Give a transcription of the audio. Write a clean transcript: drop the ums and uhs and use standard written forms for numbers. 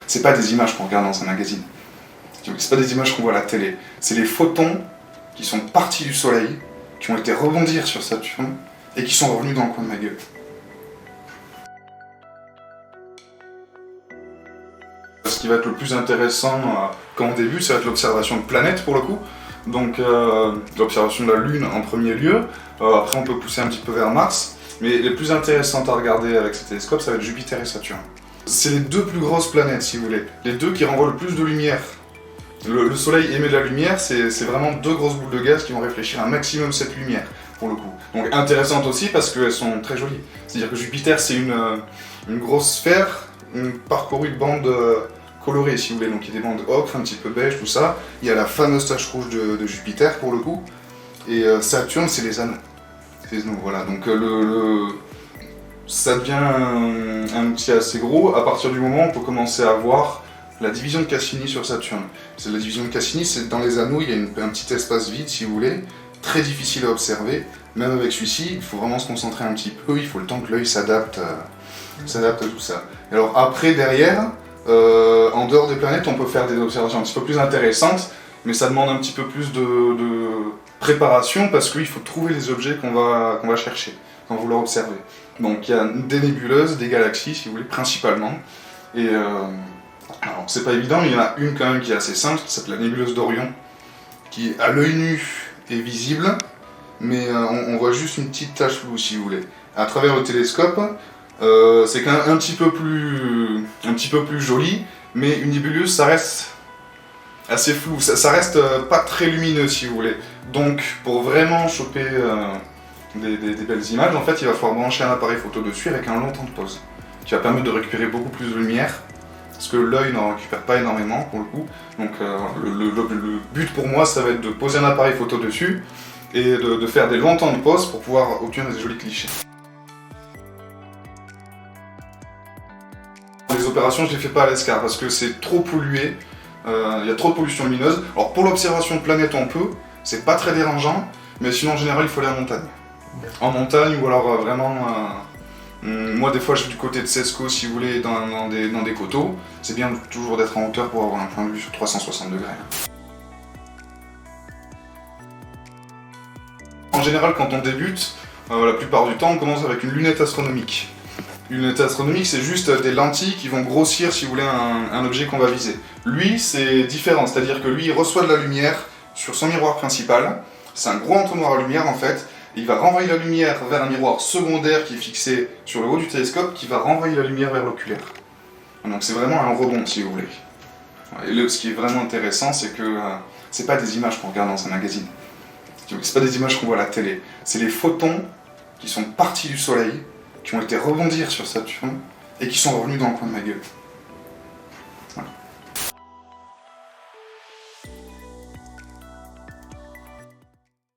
c'est pas des images qu'on regarde dans un magazine. C'est pas des images qu'on voit à la télé. C'est les photons qui sont partis du Soleil, qui ont été rebondir sur Saturne et qui sont revenus dans le coin de ma gueule. Ce qui va être le plus intéressant quand on débute, ça va être l'observation de planètes pour le coup. Donc l'observation de la Lune en premier lieu. Après on peut pousser un petit peu vers Mars. Mais les plus intéressantes à regarder avec ces télescopes, ça va être Jupiter et Saturne. C'est les deux plus grosses planètes si vous voulez. Les deux qui renvoient le plus de lumière. Le Soleil émet de la lumière, c'est vraiment deux grosses boules de gaz qui vont réfléchir un maximum cette lumière pour le coup. Donc intéressantes aussi parce qu'elles sont très jolies. C'est-à-dire que Jupiter c'est une grosse sphère parcourue de bandes colorées si vous voulez. Donc il y a des bandes ocre, un petit peu beige, tout ça. Il y a la fameuse tache rouge de Jupiter pour le coup. Et Saturne c'est les anneaux. Voilà, donc ça devient un outil assez gros. À partir du moment où on peut commencer à voir la division de Cassini sur Saturne. La division de Cassini, c'est dans les anneaux, il y a un petit espace vide si vous voulez, très difficile à observer. Même avec celui-ci, il faut vraiment se concentrer un petit peu, il faut le temps que l'œil s'adapte à tout ça. Et alors après, derrière, en dehors des planètes, on peut faire des observations un petit peu plus intéressantes, mais ça demande un petit peu plus de préparation parce qu'il faut trouver les objets qu'on va chercher, qu'on va vouloir observer. Donc il y a des nébuleuses, des galaxies si vous voulez, principalement. Et alors c'est pas évident, mais il y en a une quand même qui est assez simple, qui s'appelle la nébuleuse d'Orion, qui à l'œil nu est visible, mais on voit juste une petite tache floue si vous voulez. À travers le télescope, c'est quand même un petit peu plus joli, mais une nébuleuse ça reste assez flou, ça reste pas très lumineux si vous voulez. Donc pour vraiment choper des belles images, en fait il va falloir brancher un appareil photo dessus avec un long temps de pause, qui va permettre de récupérer beaucoup plus de lumière, parce que l'œil n'en récupère pas énormément pour le coup. Donc le but pour moi ça va être de poser un appareil photo dessus et de faire des longs temps de pause pour pouvoir obtenir des jolis clichés. Les opérations je les fais pas à l'escar parce que c'est trop pollué, il y a trop de pollution lumineuse. Alors pour l'observation de planètes on peut, c'est pas très dérangeant, mais sinon en général il faut aller en montagne. En montagne ou alors vraiment... moi des fois je suis du côté de Sesco si vous voulez dans des coteaux. C'est bien toujours d'être en hauteur pour avoir un point de vue sur 360 degrés. En général quand on débute, la plupart du temps on commence avec une lunette astronomique. Une lunette astronomique c'est juste des lentilles qui vont grossir si vous voulez un objet qu'on va viser. Lui c'est différent, c'est-à-dire que lui il reçoit de la lumière sur son miroir principal. C'est un gros entonnoir à lumière en fait. Il va renvoyer la lumière vers un miroir secondaire qui est fixé sur le haut du télescope, qui va renvoyer la lumière vers l'oculaire. Donc c'est vraiment un rebond si vous voulez. Et ce qui est vraiment intéressant, c'est que c'est pas des images qu'on regarde dans un magazine. C'est pas des images qu'on voit à la télé. C'est les photons qui sont partis du Soleil, qui ont été rebondir sur Saturne et qui sont revenus dans le coin de ma gueule.